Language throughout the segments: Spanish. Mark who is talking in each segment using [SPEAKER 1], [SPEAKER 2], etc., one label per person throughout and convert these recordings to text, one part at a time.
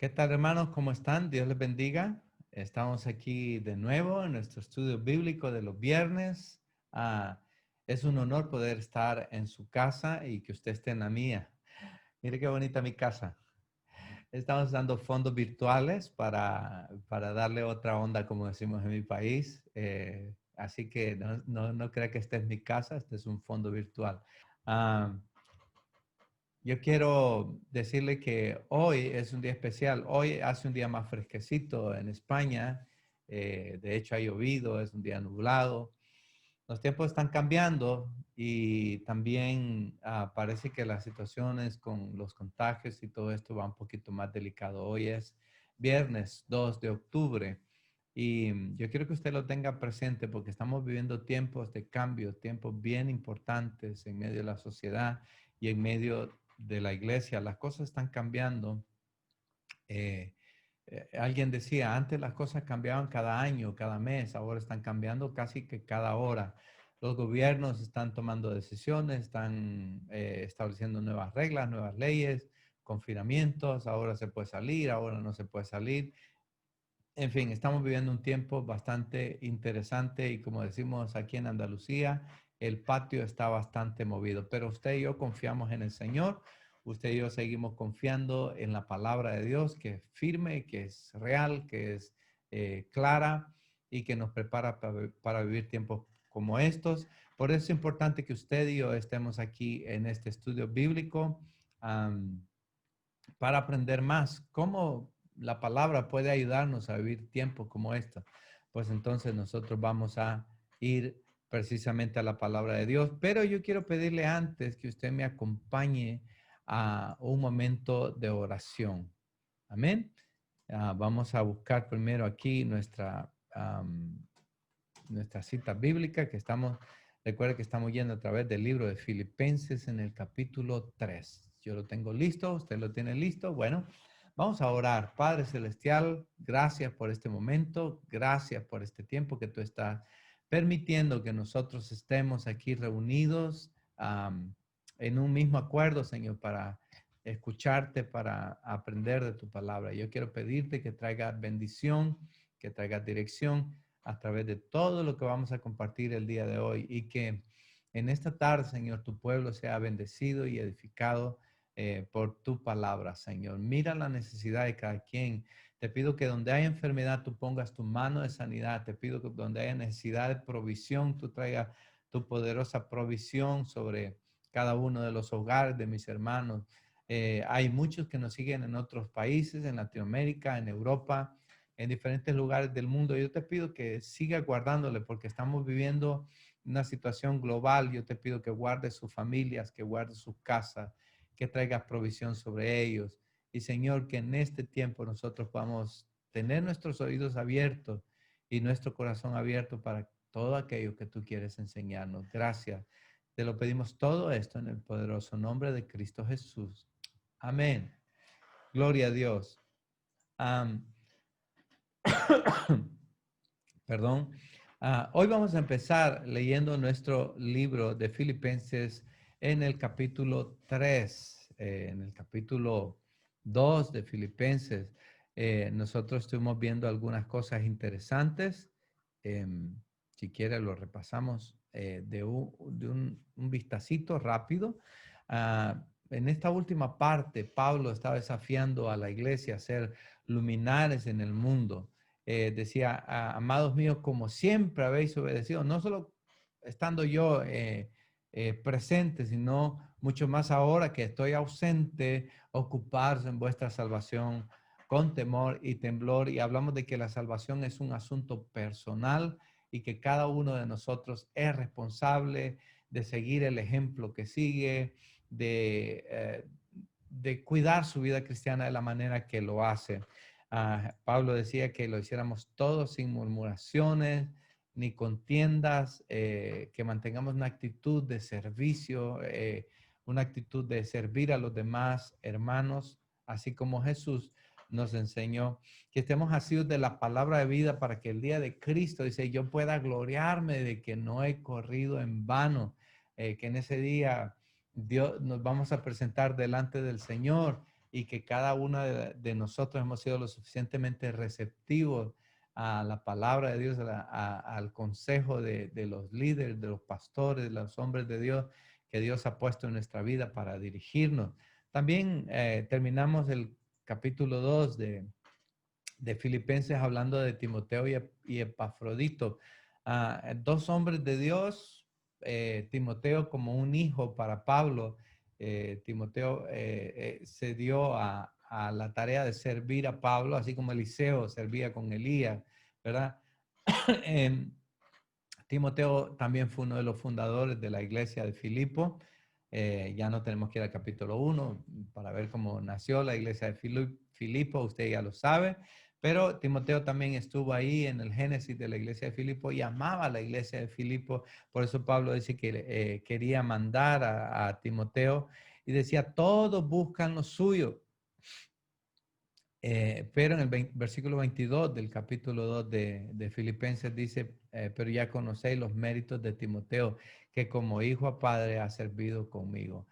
[SPEAKER 1] ¿Qué tal, hermanos? ¿Cómo están? Dios les bendiga. Estamos aquí de nuevo en nuestro estudio bíblico de los viernes. Ah, es un honor poder estar en su casa y que usted esté en la mía. Mire qué bonita mi casa. Estamos usando fondos virtuales para darle otra onda, como decimos en mi país. Así que no crea que esta es mi casa, este es un fondo virtual. Ah, yo quiero decirle que hoy es un día especial. Hoy hace un día más fresquecito en España. De hecho, ha llovido, es un día nublado. Los tiempos están cambiando y también parece que las situaciones con los contagios y todo esto va un poquito más delicado. Hoy es viernes 2 de octubre y yo quiero que usted lo tenga presente porque estamos viviendo tiempos de cambio, tiempos bien importantes en medio de la sociedad y en medio de la iglesia. Las cosas están cambiando. Eh, Alguien decía, antes las cosas cambiaban cada año, cada mes, ahora están cambiando casi que cada hora. Los gobiernos están tomando decisiones, están estableciendo nuevas reglas, nuevas leyes, confinamientos, ahora se puede salir, ahora no se puede salir. En fin, estamos viviendo un tiempo bastante interesante y como decimos aquí en Andalucía, el patio está bastante movido, pero usted y yo confiamos en el Señor, usted y yo seguimos confiando en la palabra de Dios que es firme, que es real, que es clara y que nos prepara para vivir tiempos como estos. Por eso es importante que usted y yo estemos aquí en este estudio bíblico. um, para aprender más cómo la palabra puede ayudarnos a vivir tiempos como esta. Pues entonces nosotros vamos a ir precisamente a la palabra de Dios. Pero yo quiero pedirle antes que usted me acompañe a un momento de oración. Amén. Vamos a buscar primero aquí nuestra cita bíblica que estamos, recuerda que estamos yendo a través del libro de Filipenses en el capítulo 3. Yo lo tengo listo, usted lo tiene listo. Bueno, vamos a orar. Padre Celestial, gracias por este momento, gracias por este tiempo que tú estás permitiendo que nosotros estemos aquí reunidos en un mismo acuerdo, Señor, para escucharte, para aprender de tu palabra. Yo quiero pedirte que traiga bendición, que traiga dirección a través de todo lo que vamos a compartir el día de hoy y que en esta tarde, Señor, tu pueblo sea bendecido y edificado por tu palabra, Señor. Mira la necesidad de cada quien. Te pido que donde hay enfermedad, tú pongas tu mano de sanidad. Te pido que donde haya necesidad de provisión, tú traigas tu poderosa provisión sobre cada uno de los hogares de mis hermanos. Hay muchos que nos siguen en otros países, en Latinoamérica, en Europa, en diferentes lugares del mundo. Yo te pido que siga guardándole porque estamos viviendo una situación global. Yo te pido que guarde sus familias, que guarde sus casas, que traigas provisión sobre ellos. Y Señor, que en este tiempo nosotros podamos tener nuestros oídos abiertos y nuestro corazón abierto para todo aquello que tú quieres enseñarnos. Gracias. Te lo pedimos todo esto en el poderoso nombre de Cristo Jesús. Amén. Gloria a Dios. Um, Perdón. Hoy vamos a empezar leyendo nuestro libro de Filipenses en el capítulo 3, en el capítulo 2 de Filipenses. Nosotros estuvimos viendo algunas cosas interesantes. Si quiere, lo repasamos de un vistacito rápido. En esta última parte, Pablo estaba desafiando a la iglesia a ser luminares en el mundo. Decía, amados míos, como siempre habéis obedecido, no solo estando yo presente, sino mucho más ahora que estoy ausente, ocuparse en vuestra salvación con temor y temblor. Y hablamos de que la salvación es un asunto personal y que cada uno de nosotros es responsable de seguir el ejemplo que sigue, de cuidar su vida cristiana de la manera que lo hace. Pablo decía que lo hiciéramos todos sin murmuraciones ni contiendas, que mantengamos una actitud de servicio, una actitud de servir a los demás hermanos, así como Jesús nos enseñó, que estemos asidos de la palabra de vida para que el día de Cristo, dice, yo pueda gloriarme de que no he corrido en vano, que en ese día Dios nos vamos a presentar delante del Señor y que cada uno de nosotros hemos sido lo suficientemente receptivos a la palabra de Dios, al consejo de los líderes, de los pastores, de los hombres de Dios que Dios ha puesto en nuestra vida para dirigirnos. También terminamos el capítulo 2 de Filipenses hablando de Timoteo y Epafrodito, dos hombres de Dios, Timoteo como un hijo para Pablo. Timoteo se dio a la tarea de servir a Pablo, así como Eliseo servía con Elías, ¿verdad? Timoteo también fue uno de los fundadores de la iglesia de Filipo. Ya no tenemos que ir al capítulo 1 para ver cómo nació la iglesia de Filipo, usted ya lo sabe, pero Timoteo también estuvo ahí en el génesis de la iglesia de Filipo y amaba a la iglesia de Filipo. Por eso Pablo dice que quería mandar a Timoteo y decía, todos buscan lo suyo. Pero en el versículo 22 del capítulo 2 de Filipenses dice, pero ya conocéis los méritos de Timoteo, que como hijo a padre ha servido conmigo.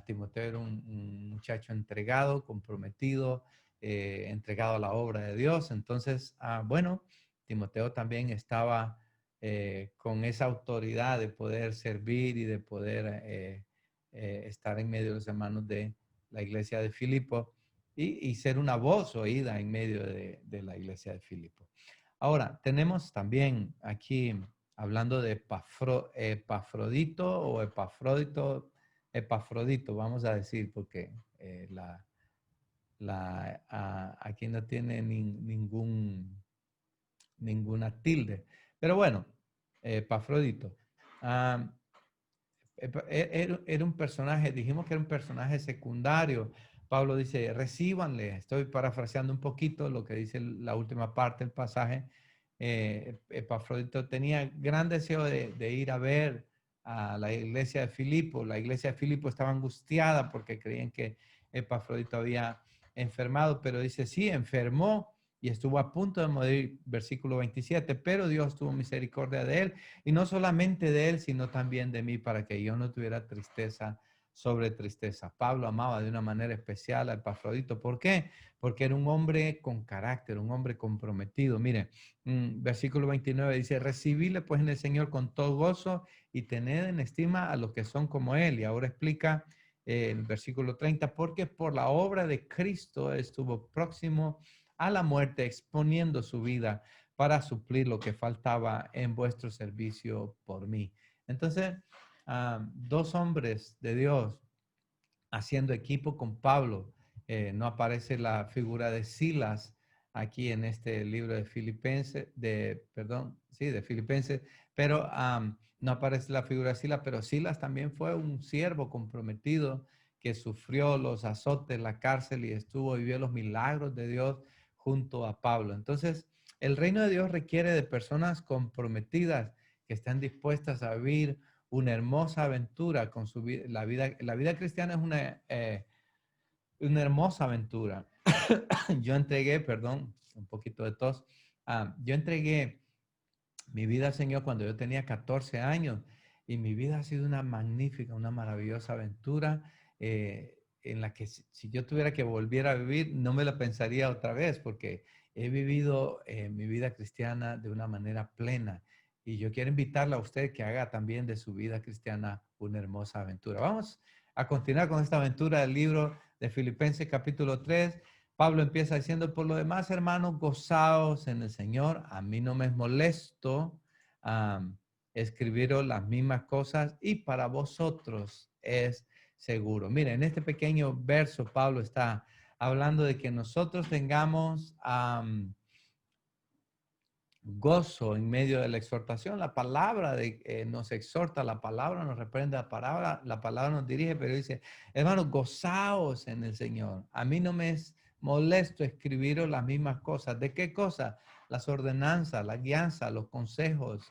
[SPEAKER 1] Timoteo era un muchacho entregado, comprometido, entregado a la obra de Dios. Entonces, bueno, Timoteo también estaba con esa autoridad de poder servir y de poder estar en medio de los hermanos de la iglesia de Filipo y ser una voz oída en medio de la iglesia de Filipo. Ahora, tenemos también aquí, hablando de Epafrodito o Epafrodito, vamos a decir, porque aquí no tiene ninguna tilde. Pero bueno, Epafrodito. Era un personaje, dijimos que era un personaje secundario. Pablo dice, recíbanle. Estoy parafraseando un poquito lo que dice la última parte del pasaje. Epafrodito tenía gran deseo de ir a ver a la iglesia de Filipo. La iglesia de Filipo estaba angustiada porque creían que Epafrodito había enfermado, pero dice, sí, enfermó y estuvo a punto de morir, versículo 27, pero Dios tuvo misericordia de él, y no solamente de él, sino también de mí, para que yo no tuviera tristeza sobre tristeza. Pablo amaba de una manera especial a Epafrodito. ¿Por qué? Porque era un hombre con carácter, un hombre comprometido. Mire, versículo 29 dice, recibidle pues en el Señor con todo gozo y tened en estima a los que son como él. Y ahora explica el versículo 30, porque por la obra de Cristo estuvo próximo a la muerte, exponiendo su vida para suplir lo que faltaba en vuestro servicio por mí. Entonces, dos hombres de Dios haciendo equipo con Pablo. No aparece la figura de Silas aquí en este libro de Filipenses, de Filipenses, pero no aparece la figura de Silas, pero Silas también fue un siervo comprometido que sufrió los azotes, la cárcel y vivió los milagros de Dios junto a Pablo. Entonces, el reino de Dios requiere de personas comprometidas que están dispuestas a vivir una hermosa aventura con su vida. La vida cristiana es una hermosa aventura. Yo entregué, perdón, un poquito de tos. Yo entregué mi vida al Señor cuando yo tenía 14 años y mi vida ha sido una magnífica, una maravillosa aventura en la que si yo tuviera que volver a vivir, no me la pensaría otra vez porque he vivido mi vida cristiana de una manera plena. Y yo quiero invitarla a usted que haga también de su vida cristiana una hermosa aventura. Vamos a continuar con esta aventura del libro de Filipenses capítulo 3. Pablo empieza diciendo, por lo demás, hermanos, gozaos en el Señor. A mí no me es molesto escribiros las mismas cosas y para vosotros es seguro. Miren, en este pequeño verso Pablo está hablando de que nosotros tengamos gozo en medio de la exhortación. La palabra nos exhorta, la palabra nos reprende, la palabra nos dirige, pero dice, hermanos, gozaos en el Señor. A mí no me es molesto escribiros las mismas cosas. ¿De qué cosas? Las ordenanzas, la guianza, los consejos,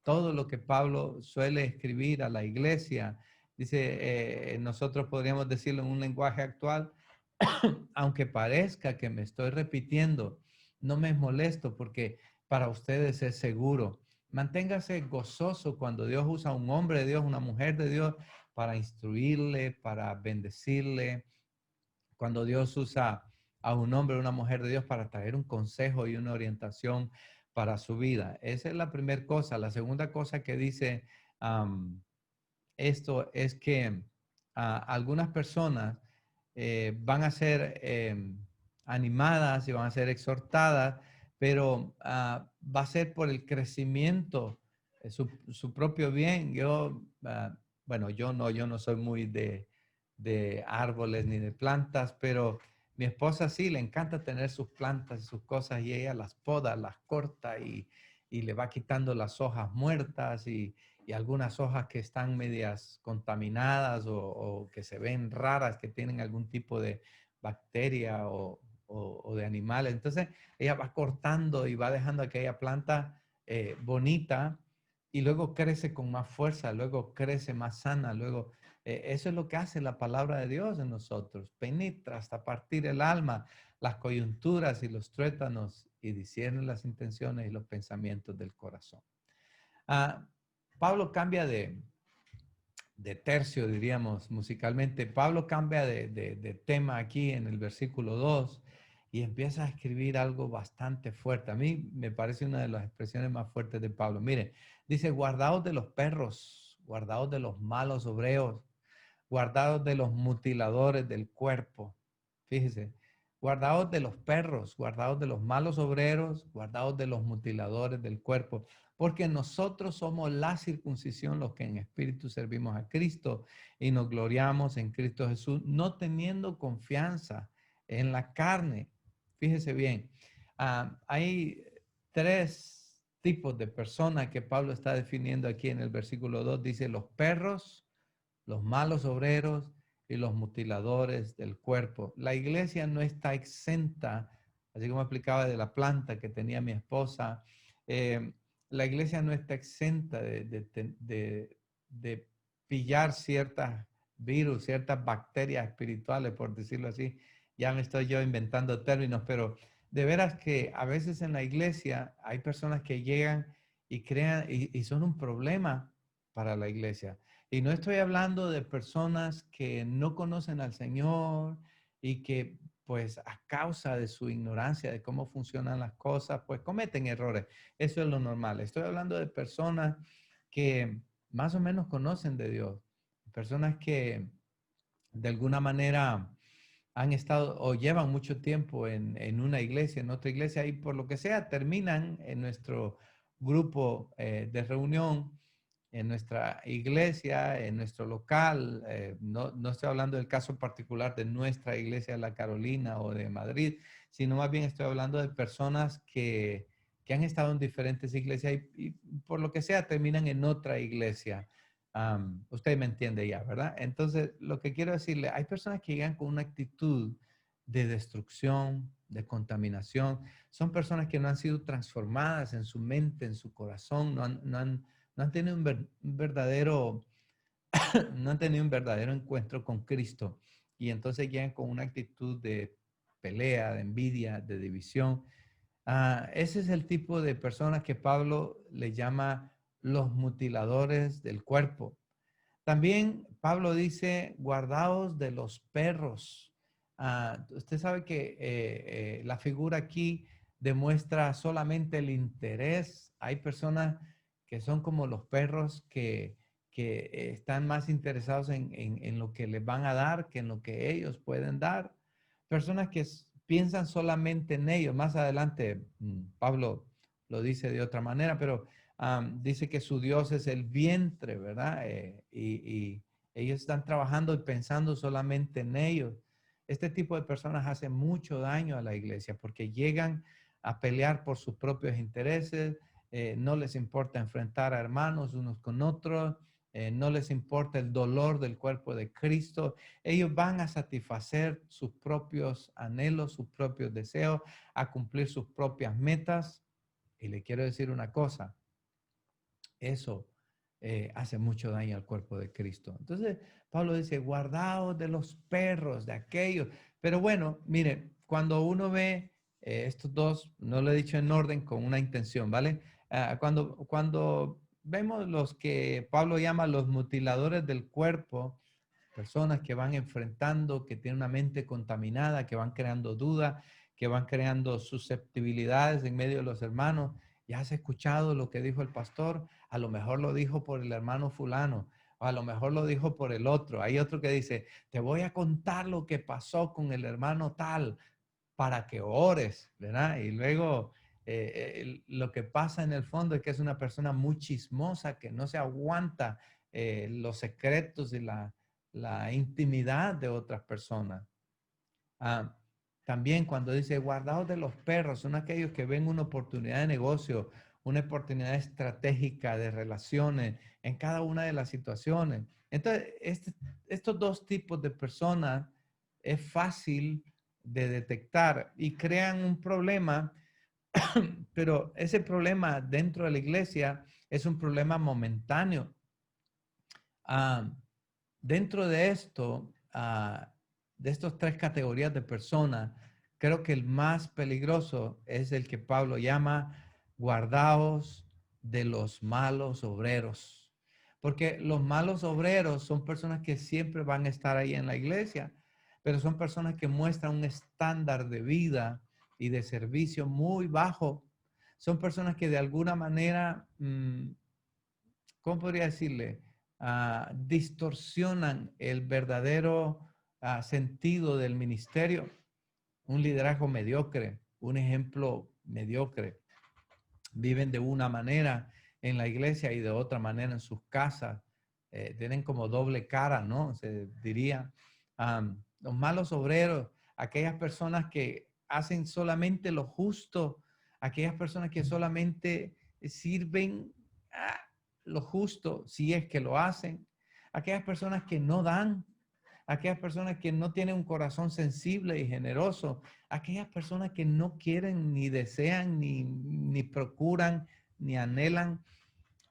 [SPEAKER 1] todo lo que Pablo suele escribir a la iglesia. Dice, nosotros podríamos decirlo en un lenguaje actual, aunque parezca que me estoy repitiendo, no me es molesto porque para ustedes es seguro. Manténgase gozoso cuando Dios usa a un hombre de Dios, una mujer de Dios, para instruirle, para bendecirle, cuando Dios usa a un hombre o una mujer de Dios para traer un consejo y una orientación para su vida. Esa es la primera cosa. La segunda cosa que dice esto es que algunas personas van a ser animadas y van a ser exhortadas, pero va a ser por el crecimiento, su propio bien. Bueno, yo no soy muy de árboles ni de plantas, pero mi esposa sí, le encanta tener sus plantas y sus cosas y ella las poda, las corta y le va quitando las hojas muertas y algunas hojas que están medias contaminadas o que se ven raras, que tienen algún tipo de bacteria o de animales. Entonces ella va cortando y va dejando aquella planta bonita y luego crece con más fuerza, luego crece más sana, luego eso es lo que hace la palabra de Dios en nosotros, penetra hasta partir el alma, las coyunturas y los tuétanos y discierne las intenciones y los pensamientos del corazón. Ah, Pablo cambia de tercio, diríamos, musicalmente. Pablo cambia de tema aquí en el versículo 2 y empieza a escribir algo bastante fuerte. A mí me parece una de las expresiones más fuertes de Pablo. Mire, dice, guardaos de los perros, guardaos de los malos obreros, guardaos de los mutiladores del cuerpo. Fíjese, guardaos de los perros, guardaos de los malos obreros, guardaos de los mutiladores del cuerpo, porque nosotros somos la circuncisión, los que en espíritu servimos a Cristo y nos gloriamos en Cristo Jesús, no teniendo confianza en la carne. Fíjese bien, hay tres tipos de personas que Pablo está definiendo aquí en el versículo 2. Dice los perros, los malos obreros y los mutiladores del cuerpo. La iglesia no está exenta, así como explicaba de la planta que tenía mi esposa, la iglesia no está exenta de pillar ciertas virus, ciertas bacterias espirituales, por decirlo así. Ya me estoy yo inventando términos, pero de veras que a veces en la iglesia hay personas que llegan y crean y son un problema para la iglesia. Y no estoy hablando de personas que no conocen al Señor y que pues a causa de su ignorancia de cómo funcionan las cosas, pues cometen errores. Eso es lo normal. Estoy hablando de personas que más o menos conocen de Dios, personas que de alguna manera han estado o llevan mucho tiempo en una iglesia, en otra iglesia y por lo que sea terminan en nuestro grupo de reunión en nuestra iglesia, en nuestro local. No estoy hablando del caso particular de nuestra iglesia de La Carolina o de Madrid, sino más bien estoy hablando de personas que han estado en diferentes iglesias y por lo que sea terminan en otra iglesia. Usted me entiende ya, ¿verdad? Entonces, lo que quiero decirle, hay personas que llegan con una actitud de destrucción, de contaminación. Son personas que no han sido transformadas en su mente, en su corazón, no han tenido un verdadero, no han tenido un verdadero encuentro con Cristo y entonces llegan con una actitud de pelea, de envidia, de división. Ese es el tipo de personas que Pablo le llama los mutiladores del cuerpo. También Pablo dice, guardaos de los perros. Usted sabe que la figura aquí demuestra solamente el interés. Hay personas que son como los perros que están más interesados en lo que les van a dar que en lo que ellos pueden dar. Personas que piensan solamente en ellos. Más adelante, Pablo lo dice de otra manera, pero dice que su Dios es el vientre, ¿verdad? Y ellos están trabajando y pensando solamente en ellos. Este tipo de personas hacen mucho daño a la iglesia porque llegan a pelear por sus propios intereses, no les importa enfrentar a hermanos unos con otros, no les importa el dolor del cuerpo de Cristo. Ellos van a satisfacer sus propios anhelos, sus propios deseos, a cumplir sus propias metas. Y le quiero decir una cosa, eso hace mucho daño al cuerpo de Cristo. Entonces, Pablo dice, guardaos de los perros, de aquellos. Pero bueno, mire, cuando uno ve estos dos, no lo he dicho en orden con una intención, ¿vale? Cuando vemos los que Pablo llama los mutiladores del cuerpo, personas que van enfrentando, que tienen una mente contaminada, que van creando dudas, que van creando susceptibilidades en medio de los hermanos. ¿Ya has escuchado lo que dijo el pastor? A lo mejor lo dijo por el hermano fulano, o a lo mejor lo dijo por el otro. Hay otro que dice, te voy a contar lo que pasó con el hermano tal para que ores, ¿verdad? Y luego lo que pasa en el fondo es que es una persona muy chismosa que no se aguanta los secretos y la intimidad de otras personas. Ah, también cuando dice guardaos de los perros, son aquellos que ven una oportunidad de negocio, una oportunidad estratégica de relaciones en cada una de las situaciones. Entonces, estos dos tipos de personas es fácil de detectar y crean un problema, pero ese problema dentro de la iglesia es un problema momentáneo. Ah, dentro de esto, de estas tres categorías de personas, creo que el más peligroso es el que Pablo llama guardaos de los malos obreros. Porque los malos obreros son personas que siempre van a estar ahí en la iglesia, pero son personas que muestran un estándar de vida y de servicio muy bajo. Son personas que de alguna manera, ¿cómo podría decirle? Distorsionan el verdadero sentido del ministerio. Un liderazgo mediocre, un ejemplo mediocre. Viven de una manera en la iglesia y de otra manera en sus casas. Tienen como doble cara, ¿no? Se diría. Los malos obreros, aquellas personas que hacen solamente lo justo, aquellas personas que solamente sirven lo justo si es que lo hacen, aquellas personas que no dan, aquellas personas que no tienen un corazón sensible y generoso, aquellas personas que no quieren ni desean ni procuran ni anhelan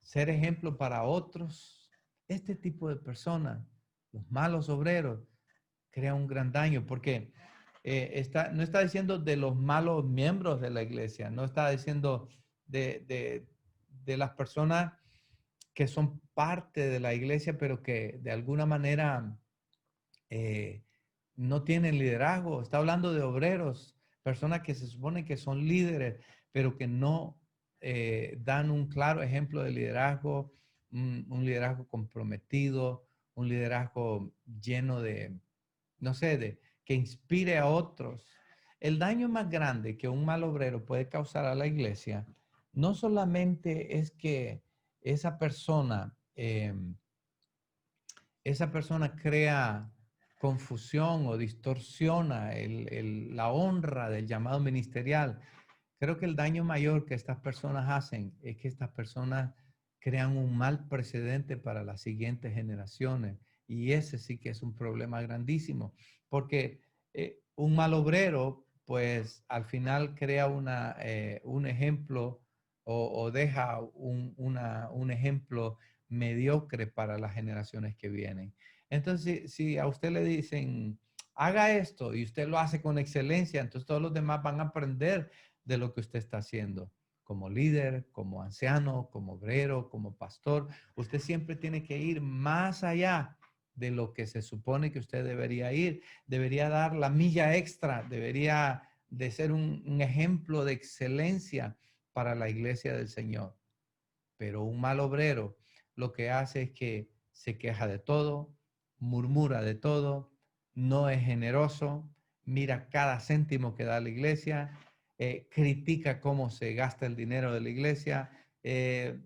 [SPEAKER 1] ser ejemplo para otros. Este tipo de personas, los malos obreros, crea un gran daño porque no está diciendo de los malos miembros de la iglesia, no está diciendo de las personas que son parte de la iglesia, pero que de alguna manera eh, no tienen liderazgo. Está hablando de obreros, personas que se supone que son líderes, pero que no dan un claro ejemplo de liderazgo, un liderazgo comprometido, un liderazgo lleno de, no sé, de que inspire a otros. El daño más grande que un mal obrero puede causar a la iglesia no solamente es que esa persona, esa persona crea confusión o distorsiona la honra del llamado ministerial. Creo que el daño mayor que estas personas hacen es que estas personas crean un mal precedente para las siguientes generaciones. Y ese sí que es un problema grandísimo, porque un mal obrero, pues al final crea un ejemplo o deja un ejemplo mediocre para las generaciones que vienen. Entonces, si a usted le dicen, haga esto y usted lo hace con excelencia, entonces todos los demás van a aprender de lo que usted está haciendo. Como líder, como anciano, como obrero, como pastor, usted siempre tiene que ir más allá de lo que se supone que usted debería ir. Debería dar la milla extra, debería de ser un ejemplo de excelencia para la iglesia del Señor. Pero un mal obrero lo que hace es que se queja de todo, murmura de todo, no es generoso, mira cada céntimo que da la iglesia, critica cómo se gasta el dinero de la iglesia.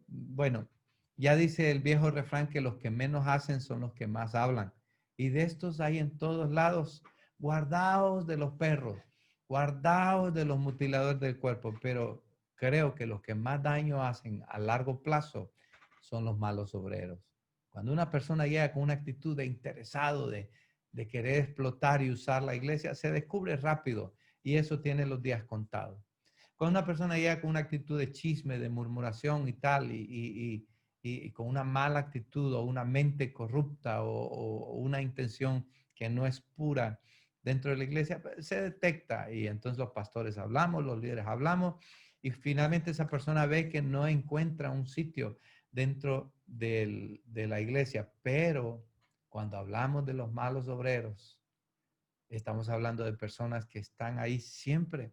[SPEAKER 1] Bueno, ya dice el viejo refrán que los que menos hacen son los que más hablan. Y de estos hay en todos lados. Guardaos de los perros, guardaos de los mutiladores del cuerpo, pero creo que los que más daño hacen a largo plazo son los malos obreros. Cuando una persona llega con una actitud de interesado, de querer explotar y usar la iglesia, se descubre rápido y eso tiene los días contados. Cuando una persona llega con una actitud de chisme, de murmuración y tal, y con una mala actitud o una mente corrupta o una intención que no es pura dentro de la iglesia, se detecta y entonces los pastores hablamos, los líderes hablamos y finalmente esa persona ve que no encuentra un sitio dentro de la iglesia, pero Cuando hablamos de los malos obreros, estamos hablando de personas que están ahí siempre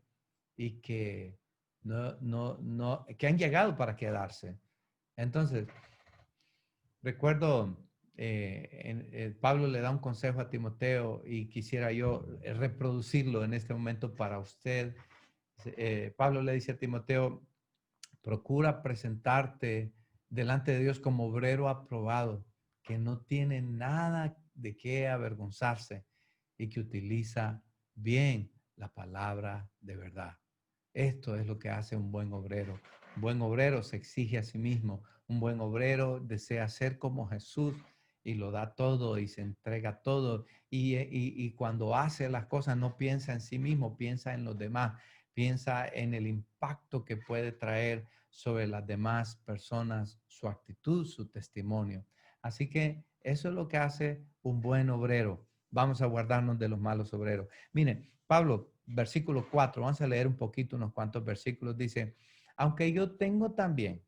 [SPEAKER 1] y que que han llegado para quedarse. Entonces, recuerdo, Pablo le da un consejo a Timoteo y quisiera yo reproducirlo en este momento para usted. Pablo le dice a Timoteo, procura presentarte delante de Dios como obrero aprobado, que no tiene nada de qué avergonzarse y que utiliza bien la palabra de verdad. Esto es lo que hace un buen obrero. Un buen obrero se exige a sí mismo. Un buen obrero desea ser como Jesús y lo da todo y se entrega todo. Y cuando hace las cosas no piensa en sí mismo, piensa en los demás, piensa en el impacto que puede traer sobre las demás personas, su actitud, su testimonio. Así que eso es lo que hace un buen obrero. Vamos a guardarnos de los malos obreros. Miren, Pablo, versículo 4, vamos a leer un poquito, unos cuantos versículos. Dice, aunque yo tengo también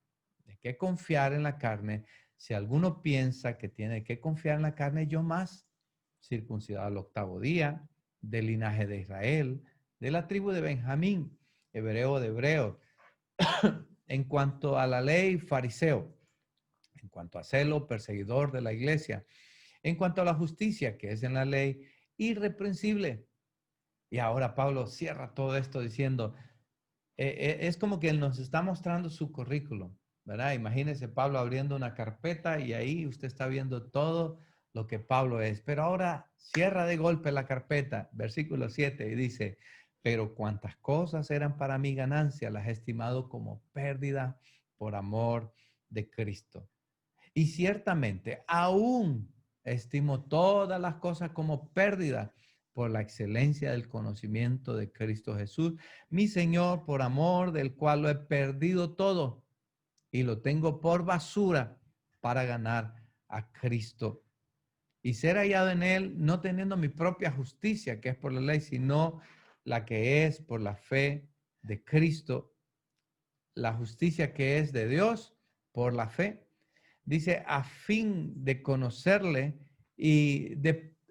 [SPEAKER 1] de qué confiar en la carne, si alguno piensa que tiene que confiar en la carne, yo más, circuncidado al 8º día, del linaje de Israel, de la tribu de Benjamín, hebreo de hebreos, en cuanto a la ley, fariseo, en cuanto a celo, perseguidor de la iglesia, en cuanto a la justicia que es en la ley, irreprensible. Y ahora Pablo cierra todo esto diciendo, es como que él nos está mostrando su currículum, ¿verdad? Imagínese Pablo abriendo una carpeta y ahí usted está viendo todo lo que Pablo es. Pero ahora cierra de golpe la carpeta, versículo 7, y dice, pero cuantas cosas eran para mi ganancia, las he estimado como pérdida por amor de Cristo. Y ciertamente aún estimo todas las cosas como pérdida por la excelencia del conocimiento de Cristo Jesús, mi Señor, por amor del cual lo he perdido todo y lo tengo por basura para ganar a Cristo y ser hallado en él, no teniendo mi propia justicia, que es por la ley, sino la que es por la fe de Cristo, la justicia que es de Dios por la fe. Dice, a fin de conocerle y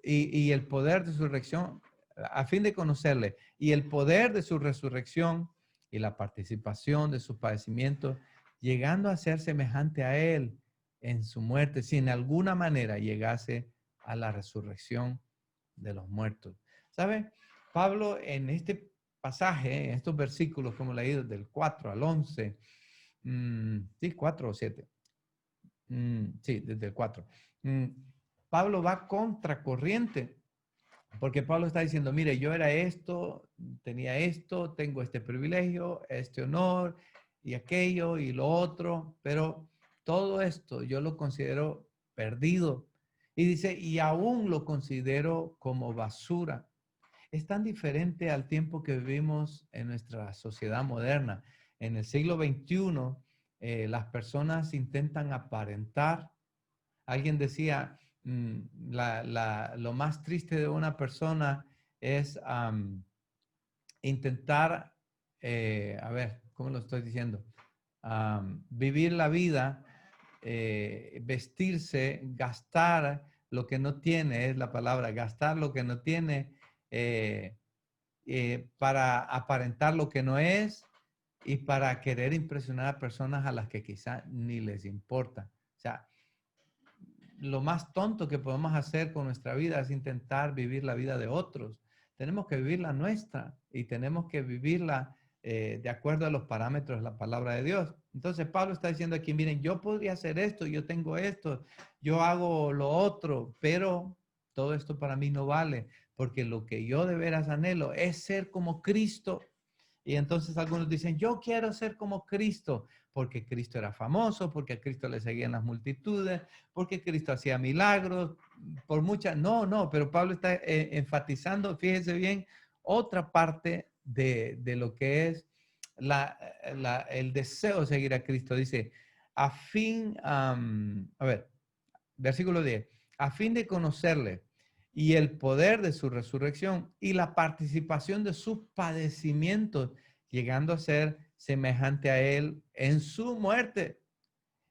[SPEAKER 1] el poder de su resurrección, a fin de conocerle y el poder de su resurrección y la participación de sus padecimientos, llegando a ser semejante a él en su muerte, si en alguna manera llegase a la resurrección de los muertos. ¿Sabe? Pablo en este pasaje, en estos versículos que hemos leído del 4 al 11, sí, 4 o 7, sí, desde el 4. Pablo va contracorriente, porque Pablo está diciendo, mire, yo era esto, tenía esto, tengo este privilegio, este honor y aquello y lo otro, pero todo esto yo lo considero perdido. Y dice, y aún lo considero como basura. Es tan diferente al tiempo que vivimos en nuestra sociedad moderna. En el siglo XXI, las personas intentan aparentar. Alguien decía, lo más triste de una persona es intentar, a ver, ¿cómo lo estoy diciendo? Vivir la vida, vestirse, gastar lo que no tiene, es la palabra, gastar lo que no tiene eh, para aparentar lo que no es y para querer impresionar a personas a las que quizá ni les importa. O sea, lo más tonto que podemos hacer con nuestra vida es intentar vivir la vida de otros. Tenemos que vivir la nuestra y tenemos que vivirla de acuerdo a los parámetros de la palabra de Dios. Entonces Pablo está diciendo aquí, miren, yo podría hacer esto, yo tengo esto, yo hago lo otro, pero todo esto para mí no vale, porque lo que yo de veras anhelo es ser como Cristo. Y entonces algunos dicen, yo quiero ser como Cristo, porque Cristo era famoso, porque a Cristo le seguían las multitudes, porque Cristo hacía milagros, por muchas, no, pero Pablo está enfatizando, fíjese bien, otra parte de lo que es el deseo de seguir a Cristo. Dice, a ver, versículo 10, a fin de conocerle y el poder de su resurrección y la participación de sus padecimientos, llegando a ser semejante a él en su muerte,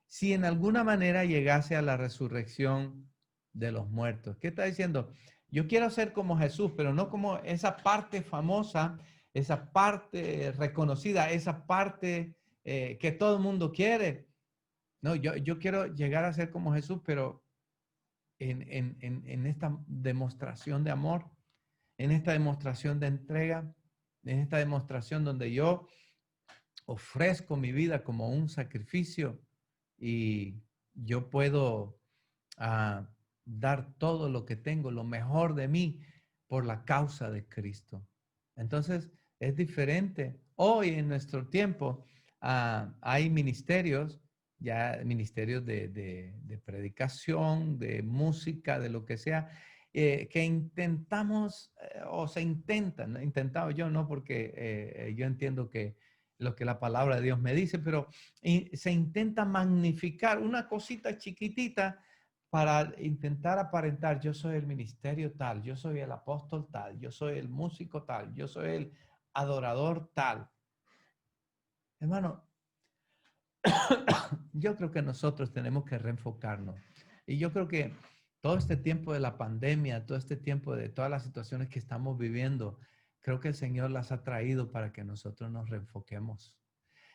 [SPEAKER 1] si en alguna manera llegase a la resurrección de los muertos. ¿Qué está diciendo? Yo quiero ser como Jesús, pero no como esa parte famosa, esa parte reconocida, esa parte que todo el mundo quiere. No, yo quiero llegar a ser como Jesús, pero en esta demostración de amor, en esta demostración de entrega, en esta demostración donde yo ofrezco mi vida como un sacrificio y yo puedo dar todo lo que tengo, lo mejor de mí, por la causa de Cristo. Entonces, es diferente. Hoy en nuestro tiempo hay ministerios, ya ministerios de predicación, de música, de lo que sea, que intentamos, o se intentan, ¿no? Intentado yo no, porque yo entiendo que lo que la palabra de Dios me dice, pero se intenta magnificar una cosita chiquitita para intentar aparentar, yo soy el ministerio tal, yo soy el apóstol tal, yo soy el músico tal, yo soy el adorador tal. Hermano, yo creo que nosotros tenemos que reenfocarnos. Y yo creo que todo este tiempo de la pandemia, todo este tiempo de todas las situaciones que estamos viviendo, creo que el Señor las ha traído para que nosotros nos reenfoquemos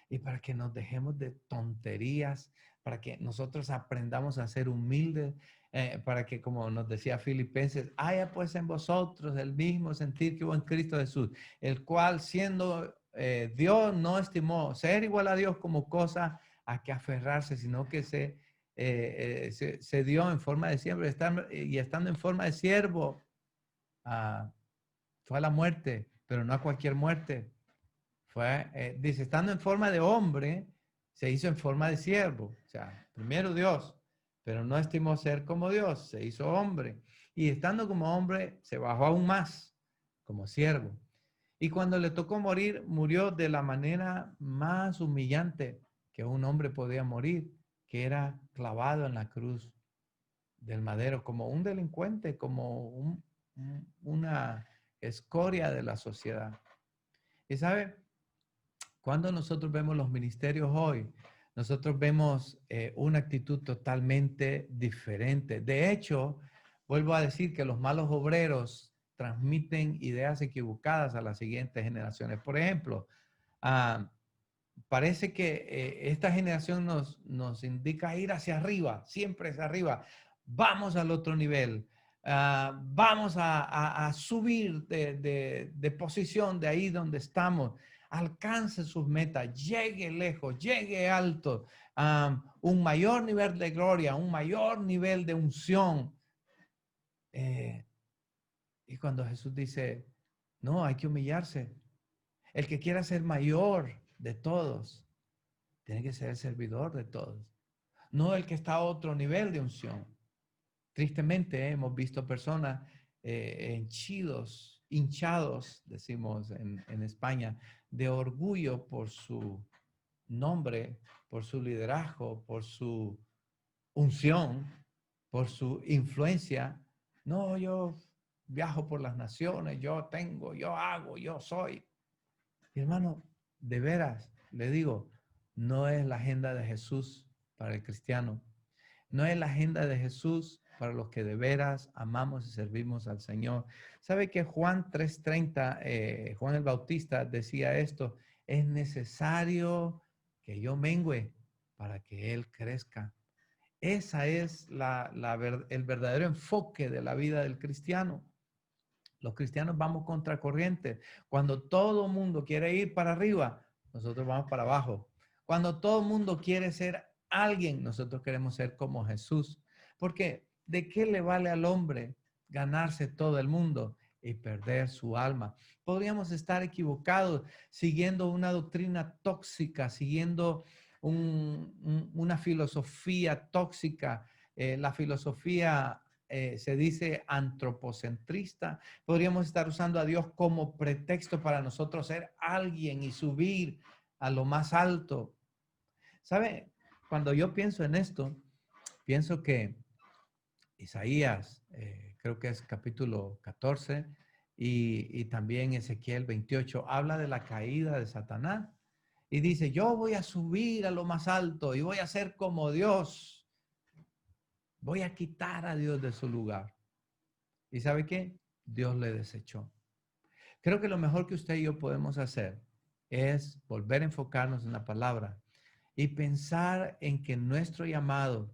[SPEAKER 1] y para que nos dejemos de tonterías, para que nosotros aprendamos a ser humildes, para que, como nos decía Filipenses, haya pues en vosotros el mismo sentir que hubo en Cristo Jesús, el cual siendo Dios no estimó ser igual a Dios como cosa a que aferrarse, sino que se dio en forma de siervo y estando en forma de siervo, fue a la muerte, pero no a cualquier muerte. Dice, estando en forma de hombre, se hizo en forma de siervo. O sea, primero Dios, pero no estimó ser como Dios, se hizo hombre. Y estando como hombre, se bajó aún más como siervo. Y cuando le tocó morir, murió de la manera más humillante que un hombre podía morir, que era clavado en la cruz del madero, como un delincuente, como una escoria de la sociedad. Y sabe, cuando nosotros vemos los ministerios hoy, nosotros vemos una actitud totalmente diferente. De hecho, vuelvo a decir que los malos obreros transmiten ideas equivocadas a las siguientes generaciones. Por ejemplo, ah, parece que esta generación nos indica ir hacia arriba, siempre hacia arriba. Vamos al otro nivel. Vamos a subir de posición de ahí donde estamos. Alcance sus metas, llegue lejos, llegue alto. Un mayor nivel de gloria, un mayor nivel de unción. Eh, y cuando Jesús dice, no, hay que humillarse. El que quiera ser mayor de todos tiene que ser el servidor de todos, no el que está a otro nivel de unción. Tristemente, hemos visto personas hinchados, decimos en España, de orgullo por su nombre, por su liderazgo, por su unción, por su influencia. No, yo viajo por las naciones, yo tengo, yo hago, yo soy. Y hermano, de veras, le digo, no es la agenda de Jesús para el cristiano. No es la agenda de Jesús para los que de veras amamos y servimos al Señor. ¿Sabe que Juan 3:30, Juan el Bautista decía esto? Es necesario que yo mengüe para que Él crezca. Esa es el verdadero enfoque de la vida del cristiano. Los cristianos vamos contracorriente. Cuando todo el mundo quiere ir para arriba, nosotros vamos para abajo. Cuando todo el mundo quiere ser alguien, nosotros queremos ser como Jesús. Porque ¿de qué le vale al hombre ganarse todo el mundo y perder su alma? Podríamos estar equivocados siguiendo una doctrina tóxica, siguiendo una filosofía tóxica, la filosofía se dice antropocentrista. Podríamos estar usando a Dios como pretexto para nosotros ser alguien y subir a lo más alto. ¿Sabe? Cuando yo pienso en esto, pienso que Isaías, creo que es capítulo 14, y también Ezequiel 28, habla de la caída de Satanás. Y dice, yo voy a subir a lo más alto y voy a ser como Dios. Voy a quitar a Dios de su lugar. ¿Y sabe qué? Dios le desechó. Creo que lo mejor que usted y yo podemos hacer es volver a enfocarnos en la palabra y pensar en que nuestro llamado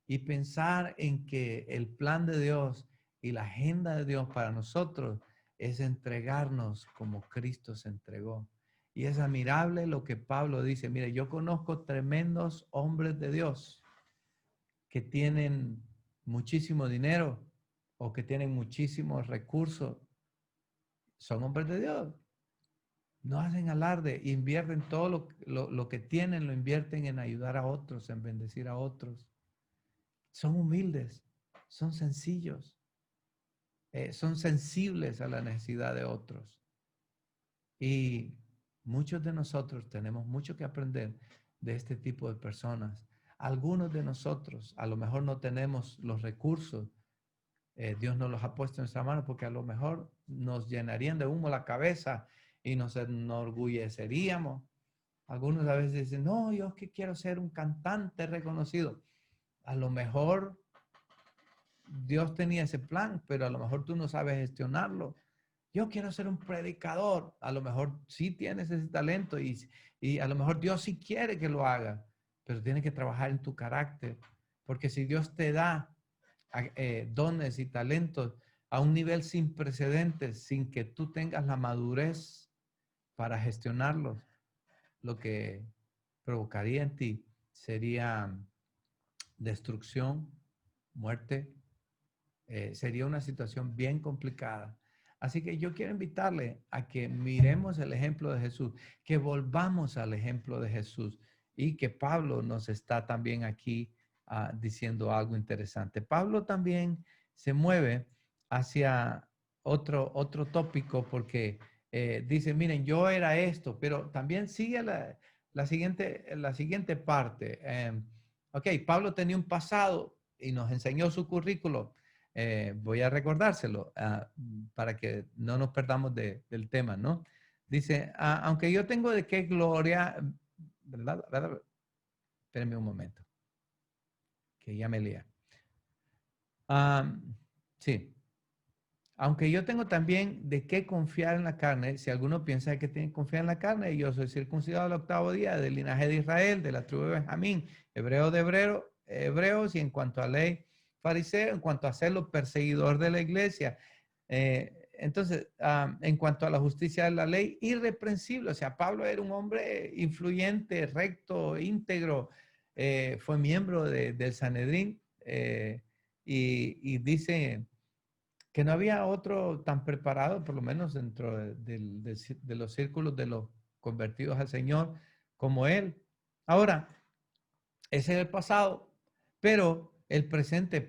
[SPEAKER 1] y pensar en que el plan de Dios y la agenda de Dios para nosotros es entregarnos como Cristo se entregó. Y es admirable lo que Pablo dice. Mire, yo conozco tremendos hombres de Dios que tienen muchísimo dinero o que tienen muchísimos recursos. Son hombres de Dios. No hacen alarde, invierten todo lo que tienen, lo invierten en ayudar a otros, en bendecir a otros. Son humildes, son sencillos, son sensibles a la necesidad de otros. Y muchos de nosotros tenemos mucho que aprender de este tipo de personas. Algunos de nosotros a lo mejor no tenemos los recursos. Dios nos los ha puesto en nuestra mano porque a lo mejor nos llenarían de humo la cabeza y nos enorgulleceríamos. Algunos a veces dicen, no, yo es que quiero ser un cantante reconocido. A lo mejor Dios tenía ese plan, pero a lo mejor tú no sabes gestionarlo. Yo quiero ser un predicador. A lo mejor sí tienes ese talento y a lo mejor Dios sí quiere que lo haga, pero tienes que trabajar en tu carácter. Porque si Dios te da dones y talentos a un nivel sin precedentes, sin que tú tengas la madurez para gestionarlos, lo que provocaría en ti sería destrucción, muerte, sería una situación bien complicada. Así que yo quiero invitarle a que miremos el ejemplo de Jesús, que volvamos al ejemplo de Jesús y que Pablo nos está también aquí diciendo algo interesante. Pablo también se mueve hacia otro tópico porque dice, miren, yo era esto, pero también sigue la siguiente parte. Ok, Pablo tenía un pasado y nos enseñó su currículo. Voy a recordárselo para que no nos perdamos del tema, ¿no? Dice, aunque yo tengo de qué gloria, ¿verdad? Espérenme un momento, que ya me lía. Sí, aunque yo tengo también de qué confiar en la carne, si alguno piensa que tiene que confiar en la carne, yo soy circuncidado al octavo día del linaje de Israel, de la tribu de Benjamín, hebreo de hebreos, y en cuanto a ley, fariseo, en cuanto a serlo, perseguidor de la iglesia. Entonces, en cuanto a la justicia de la ley, irreprensible. O sea, Pablo era un hombre influyente, recto, íntegro, fue miembro del Sanedrín y dice que no había otro tan preparado, por lo menos dentro de los círculos de los convertidos al Señor, como él. Ahora, ese es el pasado, pero el presente de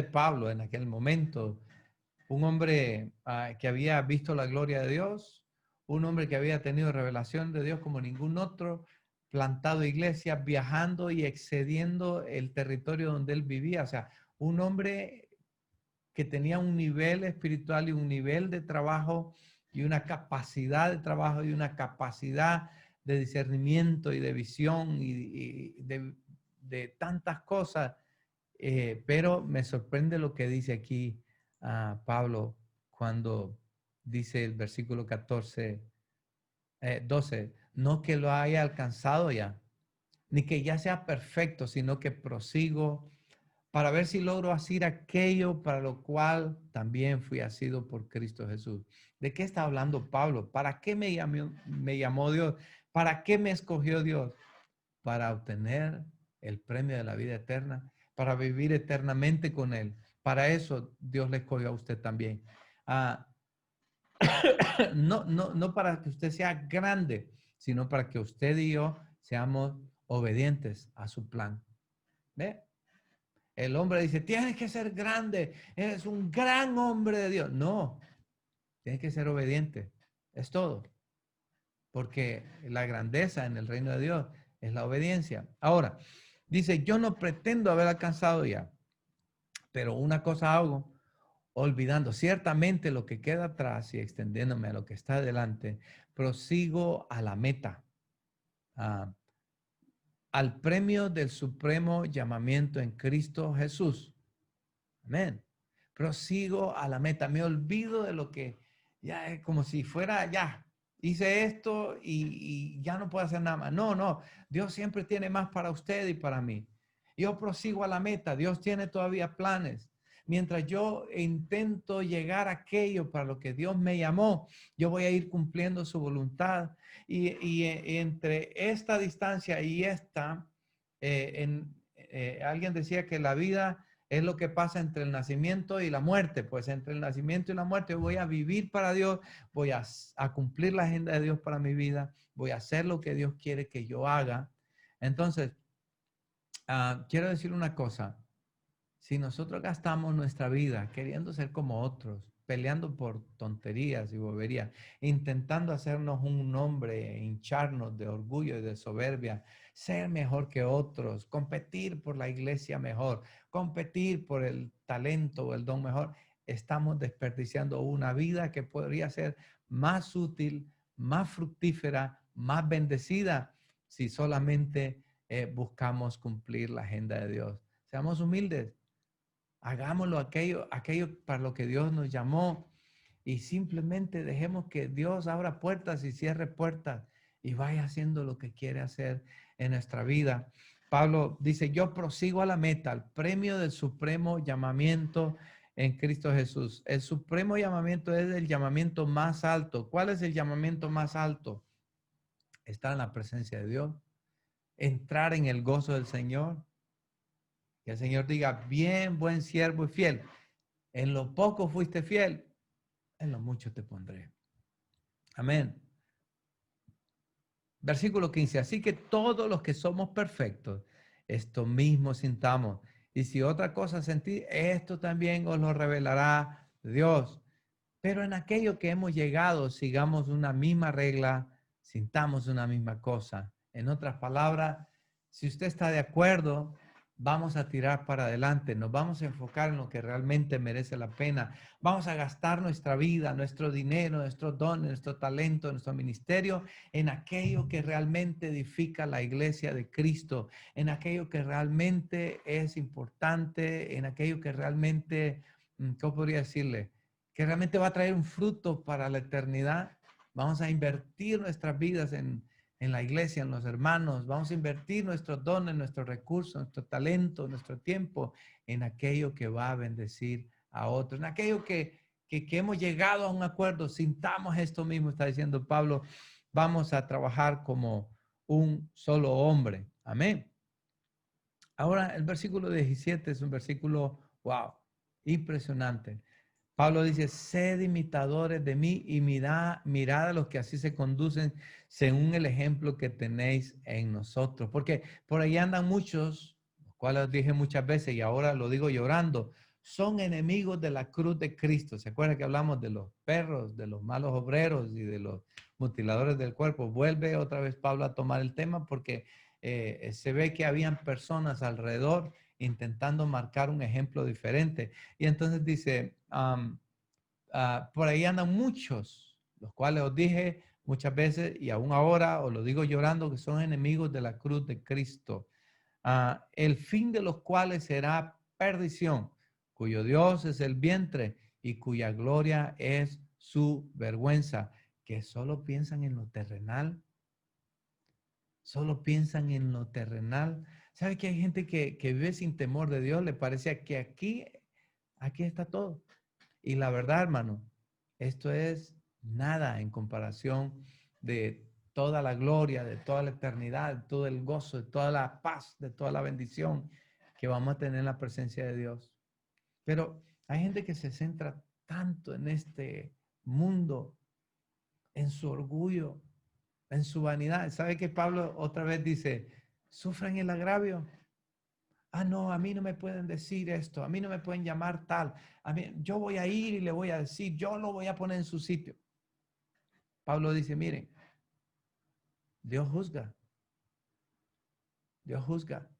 [SPEAKER 1] Pablo en aquel momento, un hombre que había visto la gloria de Dios, un hombre que había tenido revelación de Dios como ningún otro, plantado iglesias, viajando y excediendo el territorio donde él vivía. O sea, un hombre que tenía un nivel espiritual y un nivel de trabajo y una capacidad de trabajo y una capacidad de discernimiento y de visión y de tantas cosas. Pero me sorprende lo que dice aquí Pablo cuando dice el versículo 14, 12, no que lo haya alcanzado ya, ni que ya sea perfecto, sino que prosigo para ver si logro hacer aquello para lo cual también fui asido por Cristo Jesús. ¿De qué está hablando Pablo? ¿Para qué me llamó Dios? ¿Para qué me escogió Dios? Para obtener el premio de la vida eterna, para vivir eternamente con Él. Para eso Dios le escogió a usted también. Ah, no para que usted sea grande, sino para que usted y yo seamos obedientes a su plan. ¿Ve? El hombre dice, tienes que ser grande, eres un gran hombre de Dios. No, tienes que ser obediente. Es todo. Porque la grandeza en el reino de Dios es la obediencia. Ahora, dice, yo no pretendo haber alcanzado ya, pero una cosa hago, olvidando ciertamente lo que queda atrás y extendiéndome a lo que está adelante, prosigo a la meta. al premio del supremo llamamiento en Cristo Jesús. Amén. Prosigo a la meta. Me olvido de lo que ya es como si fuera ya. Hice esto y ya no puedo hacer nada más. No, no. Dios siempre tiene más para usted y para mí. Yo prosigo a la meta. Dios tiene todavía planes. Mientras yo intento llegar a aquello para lo que Dios me llamó, yo voy a ir cumpliendo su voluntad. Y entre esta distancia y esta, alguien decía que la vida es lo que pasa entre el nacimiento y la muerte. Pues entre el nacimiento y la muerte voy a vivir para Dios, voy a cumplir la agenda de Dios para mi vida, voy a hacer lo que Dios quiere que yo haga. Entonces, quiero decir una cosa. Si nosotros gastamos nuestra vida queriendo ser como otros, peleando por tonterías y boberías, intentando hacernos un nombre, hincharnos de orgullo y de soberbia, ser mejor que otros, competir por la iglesia mejor, competir por el talento o el don mejor, estamos desperdiciando una vida que podría ser más útil, más fructífera, más bendecida si solamente buscamos cumplir la agenda de Dios. Seamos humildes. Hagámoslo aquello para lo que Dios nos llamó y simplemente dejemos que Dios abra puertas y cierre puertas y vaya haciendo lo que quiere hacer en nuestra vida. Pablo dice, yo prosigo a la meta, al premio del supremo llamamiento en Cristo Jesús. El supremo llamamiento es el llamamiento más alto. ¿Cuál es el llamamiento más alto? Estar en la presencia de Dios, entrar en el gozo del Señor. Que el Señor diga, bien, buen siervo y fiel. En lo poco fuiste fiel, en lo mucho te pondré. Amén. Versículo 15. Así que todos los que somos perfectos, esto mismo sintamos. Y si otra cosa sentí, esto también os lo revelará Dios. Pero en aquello que hemos llegado, sigamos una misma regla, sintamos una misma cosa. En otras palabras, si usted está de acuerdo, vamos a tirar para adelante, nos vamos a enfocar en lo que realmente merece la pena. Vamos a gastar nuestra vida, nuestro dinero, nuestros dones, nuestro talento, nuestro ministerio en aquello que realmente edifica la iglesia de Cristo, en aquello que realmente es importante, en aquello que realmente, ¿cómo podría decirle? Que realmente va a traer un fruto para la eternidad. Vamos a invertir nuestras vidas en la iglesia, en los hermanos. Vamos a invertir nuestros dones, nuestros recursos, nuestro talento, nuestro tiempo en aquello que va a bendecir a otros, en aquello que hemos llegado a un acuerdo. Sintamos esto mismo, está diciendo Pablo. Vamos a trabajar como un solo hombre. Amén. Ahora, el versículo 17 es un versículo, wow, impresionante. Pablo dice, sed imitadores de mí y mirad a los que así se conducen según el ejemplo que tenéis en nosotros. Porque por ahí andan muchos, los cuales dije muchas veces y ahora lo digo llorando, son enemigos de la cruz de Cristo. ¿Se acuerdan que hablamos de los perros, de los malos obreros y de los mutiladores del cuerpo? Vuelve otra vez Pablo a tomar el tema porque se ve que habían personas alrededor intentando marcar un ejemplo diferente. Y entonces dice, por ahí andan muchos, los cuales os dije muchas veces y aún ahora os lo digo llorando, que son enemigos de la cruz de Cristo, el fin de los cuales será perdición, cuyo Dios es el vientre y cuya gloria es su vergüenza, que solo piensan en lo terrenal, solo piensan en lo terrenal. ¿Sabe que hay gente que vive sin temor de Dios? Le parece que aquí está todo. Y la verdad, hermano, esto es nada en comparación de toda la gloria, de toda la eternidad, de todo el gozo, de toda la paz, de toda la bendición que vamos a tener en la presencia de Dios. Pero hay gente que se centra tanto en este mundo, en su orgullo, en su vanidad. ¿Sabe que Pablo otra vez dice, sufran el agravio? Ah, no, a mí no me pueden decir esto, a mí no me pueden llamar tal. A mí, yo voy a ir y le voy a decir, yo lo voy a poner en su sitio. Pablo dice, miren, Dios juzga, Dios juzga.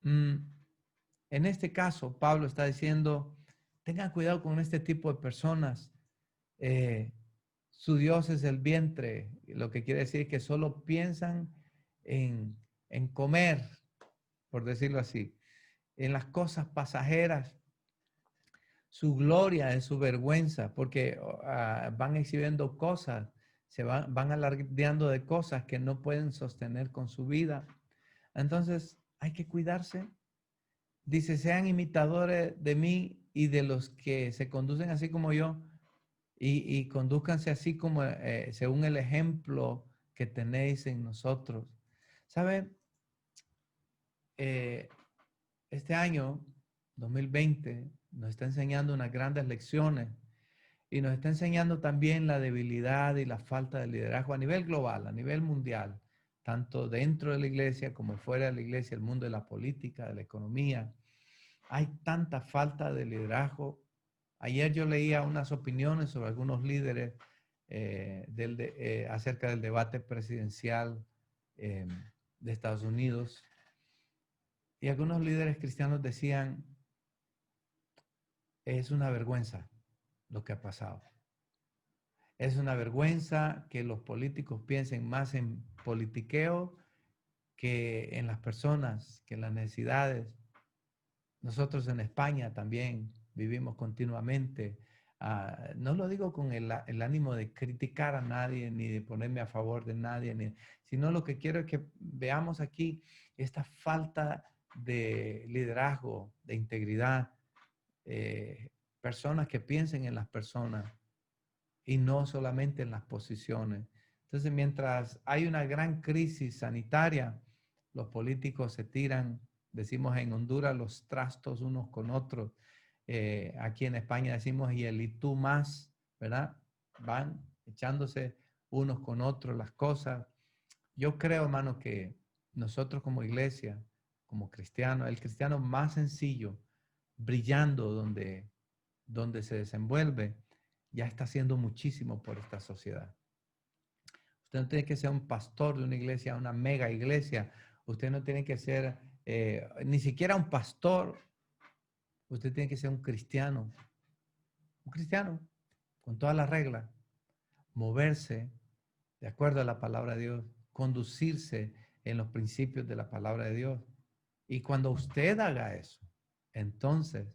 [SPEAKER 1] En este caso, Pablo está diciendo, tengan cuidado con este tipo de personas. Eh, su Dios es el vientre, lo que quiere decir que solo piensan en, en comer, por decirlo así, en las cosas pasajeras. Su gloria es su vergüenza, porque van exhibiendo cosas, van alardeando de cosas que no pueden sostener con su vida. Entonces, hay que cuidarse. Dice, sean imitadores de mí y de los que se conducen así como yo, y conduzcanse así como según el ejemplo que tenéis en nosotros. ¿Sabe? Eh, este año, 2020, nos está enseñando unas grandes lecciones y nos está enseñando también la debilidad y la falta de liderazgo a nivel global, a nivel mundial, tanto dentro de la iglesia como fuera de la iglesia, el mundo de la política, de la economía. Hay tanta falta de liderazgo. Ayer yo leía unas opiniones sobre algunos líderes acerca del debate presidencial eh, de Estados Unidos, y algunos líderes cristianos decían, es una vergüenza lo que ha pasado. Es una vergüenza que los políticos piensen más en politiqueo que en las personas, que en las necesidades. Nosotros en España también vivimos continuamente. No lo digo con el ánimo de criticar a nadie, ni de ponerme a favor de nadie, sino lo que quiero es que veamos aquí esta falta de liderazgo, de integridad, personas que piensen en las personas y no solamente en las posiciones. Entonces, mientras hay una gran crisis sanitaria, los políticos se tiran, decimos en Honduras, los trastos unos con otros. Aquí en España decimos, y el y tú más, ¿verdad? Van echándose unos con otros las cosas. Yo creo, hermano, que nosotros como iglesia, como cristianos, el cristiano más sencillo, brillando donde se desenvuelve, ya está haciendo muchísimo por esta sociedad. Usted no tiene que ser un pastor de una iglesia, una mega iglesia. Usted no tiene que ser ni siquiera un pastor. Usted tiene que ser un cristiano con todas las reglas, moverse de acuerdo a la palabra de Dios, conducirse en los principios de la palabra de Dios. Y cuando usted haga eso, entonces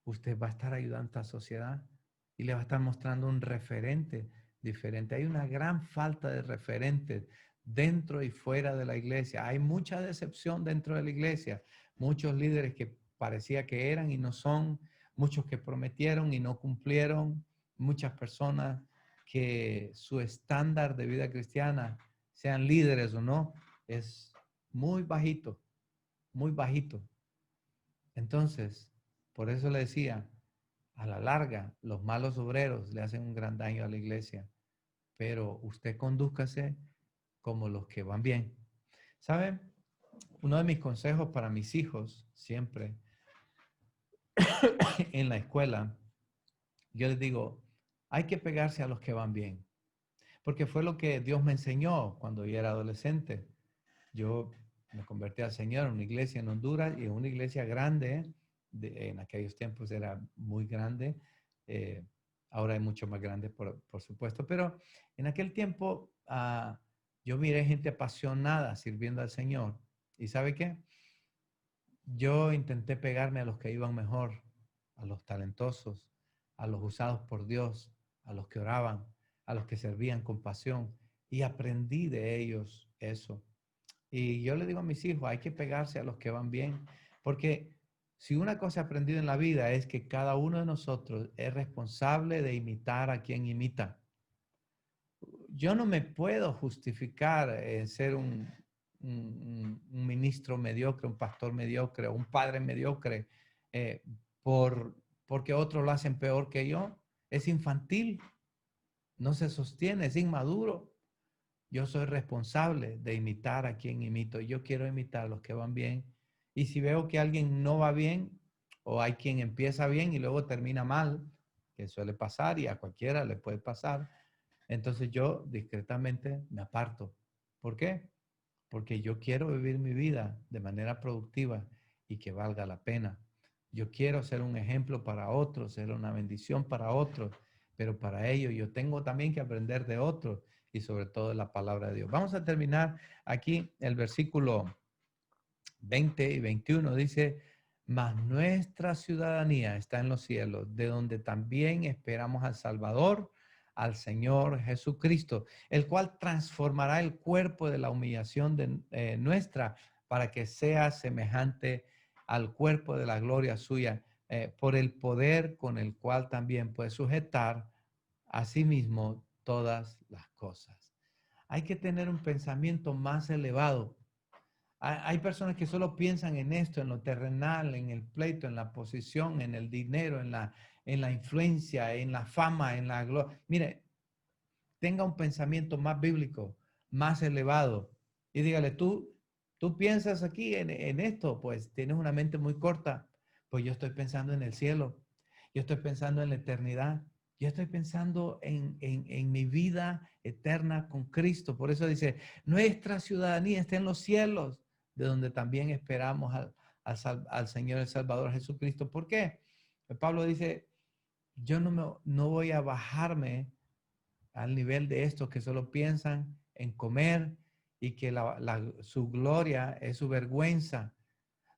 [SPEAKER 1] usted va a estar ayudando a la sociedad y le va a estar mostrando un referente diferente. Hay una gran falta de referentes dentro y fuera de la iglesia. Hay mucha decepción dentro de la iglesia. Muchos líderes que parecía que eran y no son, muchos que prometieron y no cumplieron, muchas personas que su estándar de vida cristiana, sean líderes o no, es muy bajito, muy bajito. Entonces, por eso le decía, a la larga, los malos obreros le hacen un gran daño a la iglesia, pero usted condúzcase como los que van bien. ¿Sabe? Uno de mis consejos para mis hijos, siempre en la escuela, yo les digo, hay que pegarse a los que van bien, porque fue lo que Dios me enseñó cuando yo era adolescente. Yo me convertí al Señor en una iglesia en Honduras y en una iglesia grande, en aquellos tiempos era muy grande, eh, ahora es mucho más grande por supuesto, pero en aquel tiempo yo miré gente apasionada sirviendo al Señor. ¿Y sabe qué? Yo intenté pegarme a los que iban mejor, a los talentosos, a los usados por Dios, a los que oraban, a los que servían con pasión, y aprendí de ellos eso. Y yo le digo a mis hijos, hay que pegarse a los que van bien, porque si una cosa he aprendido en la vida es que cada uno de nosotros es responsable de imitar a quien imita. Yo no me puedo justificar en ser un ministro mediocre, un pastor mediocre, un padre mediocre, eh, porque otros lo hacen peor que yo. Es infantil, no se sostiene, es inmaduro. Yo soy responsable de imitar a quien imito. Yo quiero imitar a los que van bien. Y si veo que alguien no va bien, o hay quien empieza bien y luego termina mal, que suele pasar y a cualquiera le puede pasar, entonces yo discretamente me aparto. ¿Por qué? Porque yo quiero vivir mi vida de manera productiva y que valga la pena. Yo quiero ser un ejemplo para otros, ser una bendición para otros, pero para ello yo tengo también que aprender de otros y sobre todo de la palabra de Dios. Vamos a terminar aquí el versículo 20 y 21 dice, mas nuestra ciudadanía está en los cielos, de donde también esperamos al Salvador, al Señor Jesucristo, el cual transformará el cuerpo de la humillación de nuestra para que sea semejante al cuerpo de la gloria suya, por el poder con el cual también puede sujetar a sí mismo todas las cosas. Hay que tener un pensamiento más elevado. Hay personas que solo piensan en esto, en lo terrenal, en el pleito, en la posición, en el dinero, en la influencia, en la fama, en la gloria. Mire, tenga un pensamiento más bíblico, más elevado. Y dígale, tú piensas aquí en esto, pues tienes una mente muy corta. Pues yo estoy pensando en el cielo, yo estoy pensando en la eternidad, yo estoy pensando en mi vida eterna con Cristo. Por eso dice, nuestra ciudadanía está en los cielos, de donde también esperamos al Señor el Salvador Jesucristo. ¿Por qué? Pablo dice, yo no voy a bajarme al nivel de estos que solo piensan en comer y que su gloria es su vergüenza.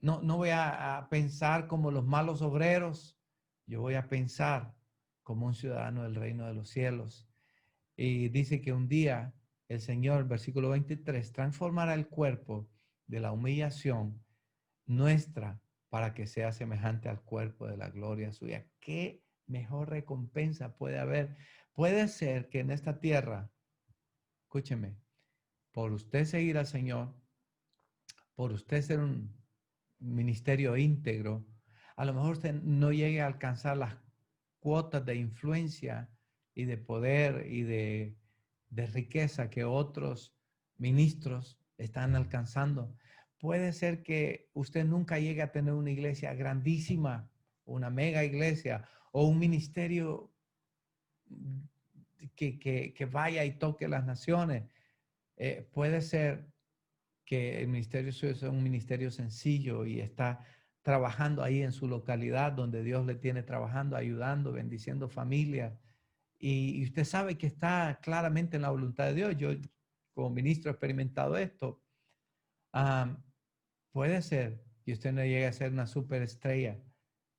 [SPEAKER 1] No voy a pensar como los malos obreros, yo voy a pensar como un ciudadano del reino de los cielos. Y dice que un día el Señor, versículo 23, transformará el cuerpo de la humillación nuestra para que sea semejante al cuerpo de la gloria suya. ¿Qué mejor recompensa puede haber? Puede ser que en esta tierra, escúcheme, por usted seguir al Señor, por usted ser un ministerio íntegro, a lo mejor usted no llegue a alcanzar las cuotas de influencia y de poder y de riqueza que otros ministros están alcanzando. Puede ser que usted nunca llegue a tener una iglesia grandísima, una mega iglesia o un ministerio que vaya y toque las naciones. Puede ser que el ministerio suyo es un ministerio sencillo y está trabajando ahí en su localidad donde Dios le tiene trabajando, ayudando, bendiciendo familias. Y usted sabe que está claramente en la voluntad de Dios. Yo como ministro he experimentado esto. Um, Puede ser que usted no llegue a ser una superestrella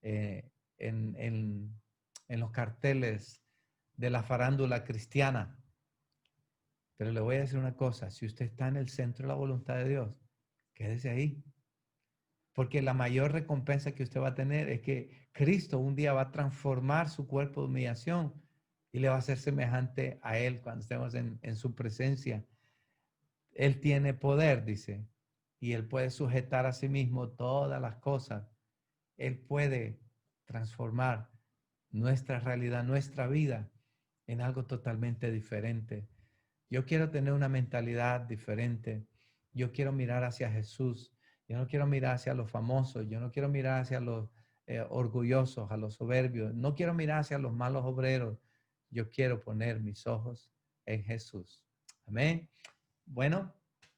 [SPEAKER 1] eh, en, en, en los carteles de la farándula cristiana. Pero le voy a decir una cosa, si usted está en el centro de la voluntad de Dios, quédese ahí. Porque la mayor recompensa que usted va a tener es que Cristo un día va a transformar su cuerpo de humillación y le va a hacer semejante a Él cuando estemos en su presencia. Él tiene poder, dice, y Él puede sujetar a sí mismo todas las cosas. Él puede transformar nuestra realidad, nuestra vida en algo totalmente diferente. Yo quiero tener una mentalidad diferente. Yo quiero mirar hacia Jesús. Yo no quiero mirar hacia los famosos. Yo no quiero mirar hacia los orgullosos, a los soberbios. No quiero mirar hacia los malos obreros. Yo quiero poner mis ojos en Jesús. Amén. Bueno,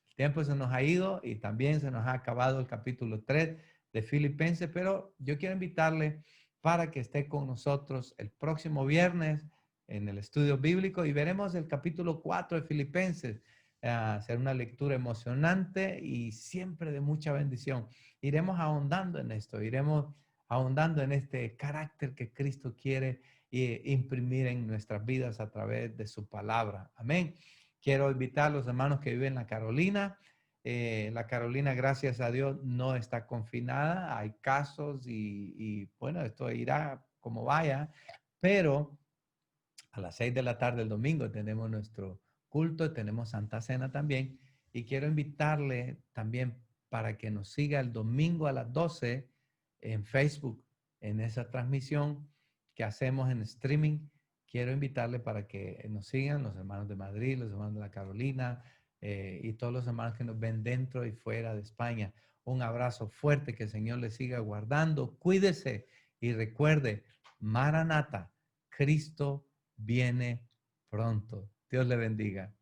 [SPEAKER 1] el tiempo se nos ha ido y también se nos ha acabado el capítulo 3 de Filipenses, pero yo quiero invitarle para que esté con nosotros el próximo viernes en el estudio bíblico y veremos el capítulo 4 de Filipenses. Será una lectura emocionante y siempre de mucha bendición. Iremos ahondando en esto, iremos ahondando en este carácter que Cristo quiere imprimir en nuestras vidas a través de su palabra. Amén. Quiero invitar a los hermanos que viven en la Carolina. La Carolina, gracias a Dios, no está confinada. Hay casos y bueno, esto irá como vaya, pero a las 6 de la tarde el domingo tenemos nuestro culto, tenemos Santa Cena también. Y quiero invitarle también para que nos siga el domingo a las 12 en Facebook, en esa transmisión que hacemos en streaming. Quiero invitarle para que nos sigan los hermanos de Madrid, los hermanos de la Carolina y todos los hermanos que nos ven dentro y fuera de España. Un abrazo fuerte, que el Señor le siga guardando. Cuídese y recuerde, Maranata, Cristo viene pronto. Dios le bendiga.